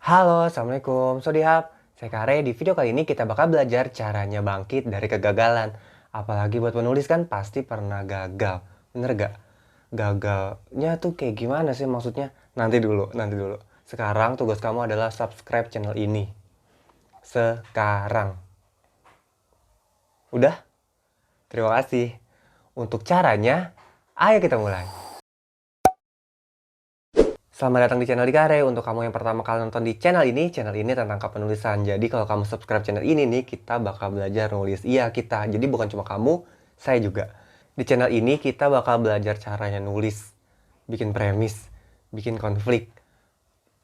Halo, Assalamualaikum. Swadihap. Saya Kare. Di video kali ini kita bakal belajar caranya bangkit dari kegagalan. Apalagi buat penulis kan pasti pernah gagal. Bener gak? Gagalnya tuh kayak gimana sih maksudnya? Nanti dulu. Sekarang tugas kamu adalah subscribe channel ini. Sekarang. Udah? Terima kasih. Untuk caranya, ayo kita mulai. Selamat datang di channel Dikare. Untuk kamu yang pertama kali nonton di channel ini tentang kepenulisan. Jadi kalau kamu subscribe channel ini nih, kita bakal belajar nulis. Iya, kita. Jadi bukan cuma kamu, saya juga. Di channel ini kita bakal belajar caranya nulis, bikin premis, bikin konflik,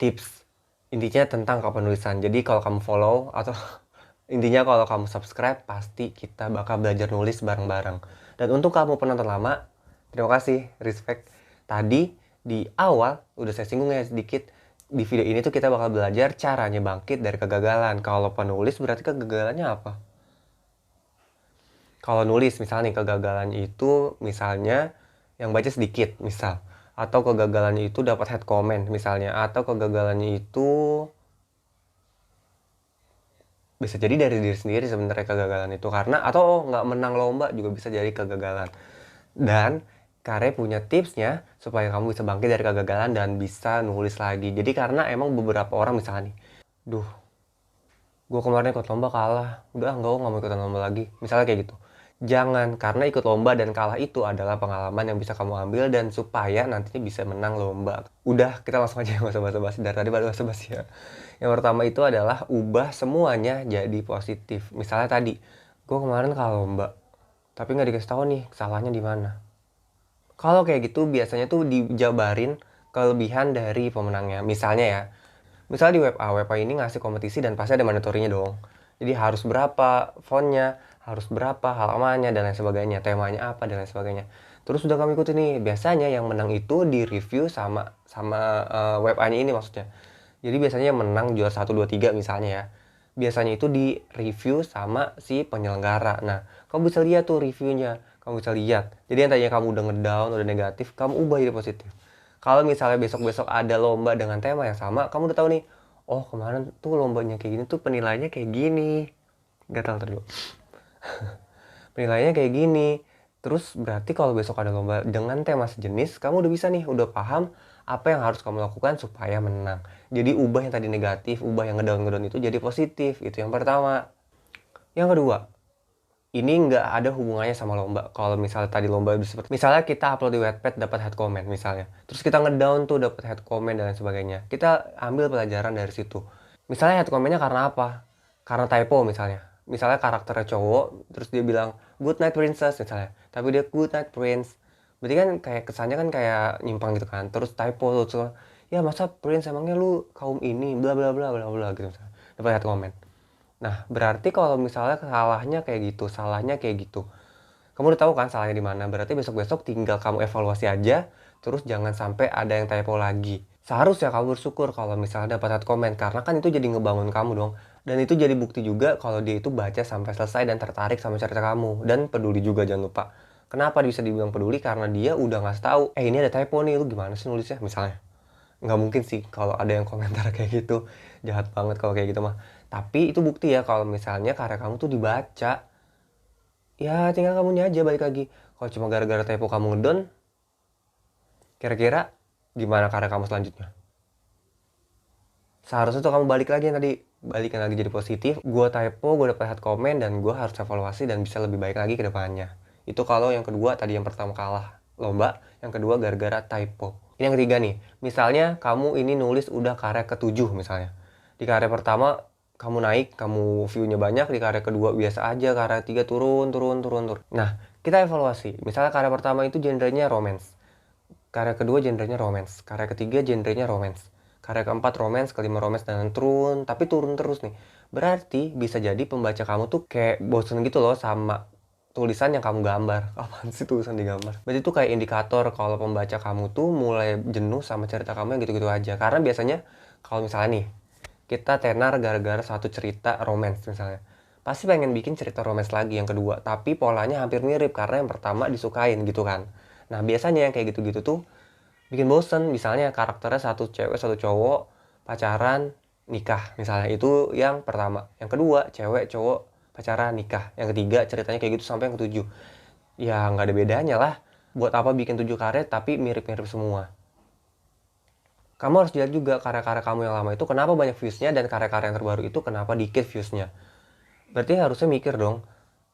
tips. Intinya tentang kepenulisan. Jadi kalau kamu follow atau intinya kalau kamu subscribe, pasti kita bakal belajar nulis bareng-bareng. Dan untuk kamu penonton lama, terima kasih, respect. Tadi di awal udah saya singgung ya sedikit, di video ini tuh kita bakal belajar caranya bangkit dari kegagalan. Kalau penulis berarti kegagalannya apa? Kalau nulis misalnya nih, kegagalannya itu misalnya yang baca sedikit misal, atau kegagalannya itu dapat head comment misalnya, atau kegagalannya itu bisa jadi dari diri sendiri sebenarnya kegagalan itu, karena atau nggak menang lomba juga bisa jadi kegagalan. Dan Kare punya tipsnya supaya kamu bisa bangkit dari kegagalan dan bisa nulis lagi. Jadi karena emang beberapa orang misalnya nih, duh, gue kemarin ikut lomba kalah, udah nggak mau ikutan lomba lagi. Misalnya kayak gitu. Jangan, karena ikut lomba dan kalah itu adalah pengalaman yang bisa kamu ambil dan supaya nantinya bisa menang lomba. Udah, kita langsung aja nggak usah basa-basi. Dari tadi baru basa-basi ya. Yang pertama itu adalah ubah semuanya jadi positif. Misalnya tadi, gue kemarin kalah lomba, tapi nggak dikasih tahu nih kesalahannya di mana. Kalau kayak gitu biasanya tuh dijabarin kelebihan dari pemenangnya. Misalnya ya, misalnya di web A ini ngasih kompetisi dan pasti ada mandatorinya dong. Jadi harus berapa fontnya, harus berapa halamannya dan lain sebagainya, temanya apa dan lain sebagainya. Terus udah kami ikutin nih, biasanya yang menang itu di review sama web A-nya ini maksudnya. Jadi biasanya yang menang juara 1, 2, 3 misalnya ya. Biasanya itu di review sama si penyelenggara. Nah, kamu bisa lihat tuh reviewnya. Kamu bisa lihat. Jadi yang tadinya kamu udah ngedown, udah negatif, kamu ubah jadi positif. Kalau misalnya besok-besok ada lomba dengan tema yang sama, kamu udah tahu nih, oh kemarin tuh lombanya kayak gini tuh penilaiannya kayak gini. Gatal dulu. Penilaiannya kayak gini. Terus berarti kalau besok ada lomba dengan tema sejenis, kamu udah bisa nih, udah paham apa yang harus kamu lakukan supaya menang. Jadi ubah yang tadi negatif, ubah yang ngedown itu jadi positif. Itu yang pertama. Yang kedua, ini nggak ada hubungannya sama lomba. Kalau misalnya tadi lomba seperti, misalnya kita upload di Wattpad dapat head comment misalnya. Terus kita ngedown tuh dapat head comment dan lain sebagainya. Kita ambil pelajaran dari situ. Misalnya head commentnya karena apa? Karena typo misalnya. Misalnya karakternya cowok, terus dia bilang good night princess misalnya. Tapi dia good night prince. Berarti kan kayak kesannya kan kayak nyimpang gitu kan. Terus typo tuh, ya masa prince emangnya lu kaum ini, bla bla bla bla bla gitu misalnya. Dapat head comment. Nah, berarti kalau misalnya salahnya kayak gitu. Kamu udah tahu kan salahnya di mana? Berarti besok-besok tinggal kamu evaluasi aja, terus jangan sampai ada yang typo lagi. Seharusnya kamu bersyukur kalau misalnya dapat komen, karena kan itu jadi ngebangun kamu dong. Dan itu jadi bukti juga kalau dia itu baca sampai selesai dan tertarik sama cerita kamu. Dan peduli juga, jangan lupa. Kenapa bisa dibilang peduli? Karena dia udah ngasih tahu, ini ada typo nih, lu gimana sih nulisnya? Misalnya. Nggak mungkin sih kalau ada yang komentar kayak gitu, jahat banget kalau kayak gitu mah. Tapi itu bukti ya kalau misalnya karya kamu tuh dibaca. Ya tinggal kamunya aja balik lagi. Kalau cuma gara-gara typo kamu ngedon, kira-kira gimana karya kamu selanjutnya? Seharusnya tuh kamu balik lagi yang tadi, balikin lagi jadi positif. Gue typo, gue dapat head comment, dan gue harus evaluasi dan bisa lebih baik lagi ke depannya. Itu kalau yang kedua, tadi yang pertama kalah lomba, yang kedua gara-gara typo. Ini yang ketiga nih, misalnya kamu ini nulis udah karya ke-7 misalnya. Di karya pertama kamu naik, kamu view-nya banyak, di karya kedua biasa aja, karya ketiga turun. Nah, kita evaluasi. Misalnya karya pertama itu genrenya romance. Karya kedua genrenya romance, karya ketiga genrenya romance, karya keempat romance, kelima romance, dan turun, tapi turun terus nih. Berarti bisa jadi pembaca kamu tuh kayak bosen gitu loh sama tulisan yang kamu gambar. Apaan sih tulisan digambar? Berarti itu kayak indikator kalau pembaca kamu tuh mulai jenuh sama cerita kamu yang gitu-gitu aja. Karena biasanya kalau misalnya nih, kita tenar gara-gara satu cerita romance misalnya, pasti pengen bikin cerita romance lagi yang kedua, tapi polanya hampir mirip karena yang pertama disukain gitu kan. Nah biasanya yang kayak gitu-gitu tuh bikin bosen. Misalnya karakternya satu cewek satu cowok pacaran, nikah misalnya, itu yang pertama. Yang kedua, cewek cowok pacaran nikah. Yang ketiga ceritanya kayak gitu sampai yang ketujuh. Ya nggak ada bedanya lah. Buat apa bikin 7 karya tapi mirip-mirip semua. Kamu harus lihat juga karya-karya kamu yang lama itu kenapa banyak viewsnya, dan karya-karya yang terbaru itu kenapa dikit viewsnya. Berarti harusnya mikir dong,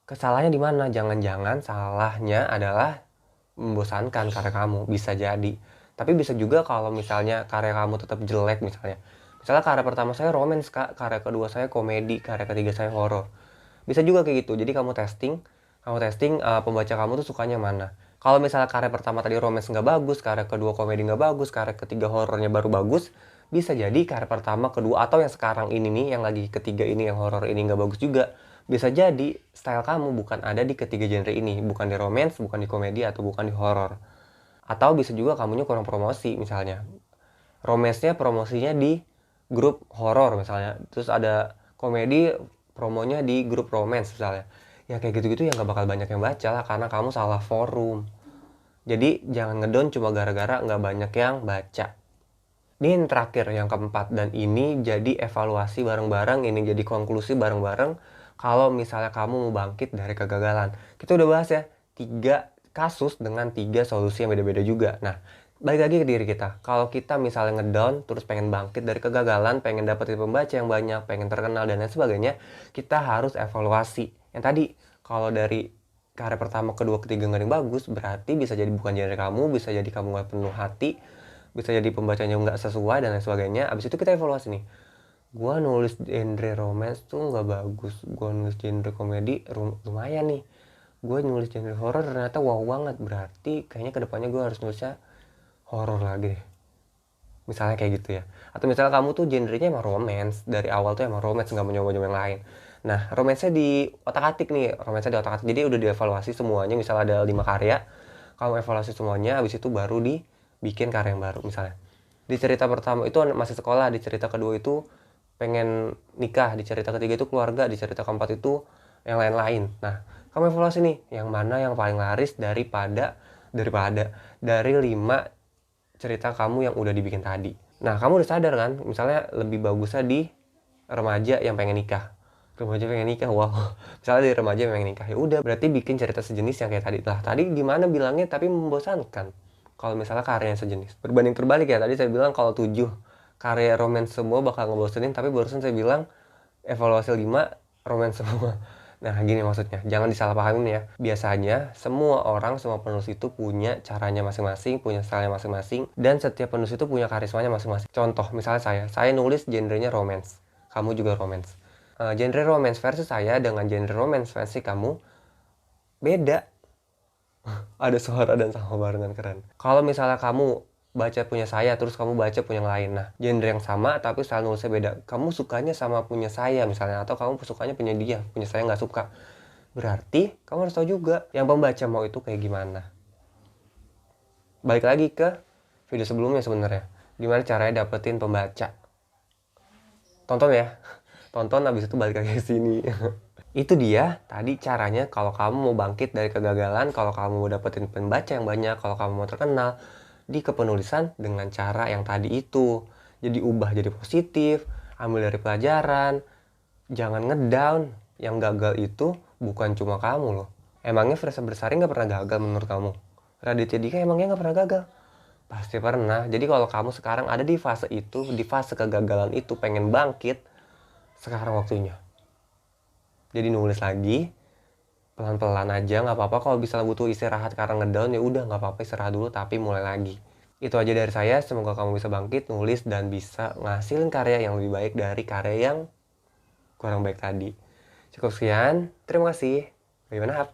kesalahannya di mana? Jangan-jangan salahnya adalah membosankan karya kamu, bisa jadi. Tapi bisa juga kalau misalnya karya kamu tetap jelek misalnya. Misalnya karya pertama saya romance kak, karya kedua saya komedi, karya ketiga saya horor. Bisa juga kayak gitu. Jadi kamu testing pembaca kamu tuh sukanya mana. Kalau misalnya karya pertama tadi romance nggak bagus, karya kedua komedi nggak bagus, karya ketiga horornya baru bagus, bisa jadi karya pertama, kedua, atau yang sekarang ini nih, yang lagi ketiga ini, yang horor ini nggak bagus juga. Bisa jadi style kamu bukan ada di ketiga genre ini, bukan di romance, bukan di komedi, atau bukan di horor. Atau bisa juga kamunya kurang promosi misalnya. Romance-nya promosinya di grup horor misalnya, terus ada komedi promonya di grup romance misalnya. Ya kayak gitu-gitu ya nggak bakal banyak yang baca lah, karena kamu salah forum. Jadi jangan ngedown cuma gara-gara nggak banyak yang baca. Ini yang terakhir, yang keempat, dan ini jadi evaluasi bareng-bareng, ini jadi konklusi bareng-bareng kalau misalnya kamu mau bangkit dari kegagalan. Kita udah bahas ya, 3 kasus dengan 3 solusi yang beda-beda juga. Nah, balik lagi ke diri kita. Kalau kita misalnya ngedown, terus pengen bangkit dari kegagalan, pengen dapetin pembaca yang banyak, pengen terkenal, dan lain sebagainya, kita harus evaluasi. Yang tadi, kalau dari karya pertama, kedua, ketiga nggak ada yang bagus, berarti bisa jadi bukan genre kamu, bisa jadi kamu nggak penuh hati, bisa jadi pembacanya nggak sesuai, dan lain sebagainya. Abis itu kita evaluasi nih, gua nulis genre romance tuh nggak bagus, gua nulis genre komedi lumayan nih, gue nulis genre horror ternyata wow banget, berarti kayaknya kedepannya gue harus nulisnya horror lagi deh. Misalnya kayak gitu ya. Atau misalnya kamu tuh genrenya emang romance, dari awal tuh emang romance, nggak mau nyoba-nyoba yang lain. Nah, romance-nya di otak-atik nih, romance-nya di otak-atik. Jadi udah dievaluasi semuanya, misalnya ada 5 karya, kamu evaluasi semuanya, habis itu baru dibikin karya yang baru misalnya. Di cerita pertama itu masih sekolah, di cerita kedua itu pengen nikah, di cerita ketiga itu keluarga, di cerita keempat itu yang lain-lain. Nah, kamu evaluasi nih, yang mana yang paling laris dari 5 cerita kamu yang udah dibikin tadi. Nah, kamu udah sadar kan, misalnya lebih bagusnya di remaja yang pengen nikah. Remaja pengen nikah, wow. Misalnya di remaja yang pengen nikah, ya udah, berarti bikin cerita sejenis yang kayak tadi. Lah, tadi gimana bilangnya tapi membosankan. Kalau misalnya karyanya sejenis. Berbanding terbalik ya, tadi saya bilang kalau 7 karya romance semua bakal ngebosenin, tapi barusan saya bilang evaluasi 5 romance semua. Nah, gini maksudnya, jangan disalahpahamin ya. Biasanya semua orang, semua penulis itu punya caranya masing-masing, punya stylenya masing-masing, dan setiap penulis itu punya karismanya masing-masing. Contoh, misalnya saya nulis genrenya romance, kamu juga romance. Genre romance versi saya dengan genre romance versi kamu beda. Ada suara dan sama barengan, keren. Kalau misalnya kamu baca punya saya, terus kamu baca punya yang lain, nah genre yang sama tapi style nulisnya beda, kamu sukanya sama punya saya misalnya, atau kamu sukanya punya dia, punya saya nggak suka, berarti kamu harus tahu juga yang pembaca mau itu kayak gimana. Balik lagi ke video sebelumnya sebenarnya, gimana caranya dapetin pembaca. Tonton ya, tonton habis itu balik lagi ke sini. Itu dia tadi caranya kalau kamu mau bangkit dari kegagalan, kalau kamu mau dapetin pembaca yang banyak, kalau kamu mau terkenal di kepenulisan dengan cara yang tadi itu. Jadi ubah jadi positif, ambil dari pelajaran, jangan ngedown. Yang gagal itu bukan cuma kamu loh. Emangnya Fresa Bersari nggak pernah gagal menurut kamu? Raditya Dika emangnya nggak pernah gagal? Pasti pernah. Jadi kalau kamu sekarang ada di fase itu, di fase kegagalan itu, pengen bangkit, sekarang waktunya. Jadi nulis lagi, pelan-pelan aja, nggak apa-apa. Kalau bisa butuh istirahat karena ngedown, ya udah nggak apa-apa, istirahat dulu tapi mulai lagi. Itu aja dari saya, semoga kamu bisa bangkit, nulis, dan bisa ngasilin karya yang lebih baik dari karya yang kurang baik tadi. Cukup sekian, terima kasih. Bagaimana?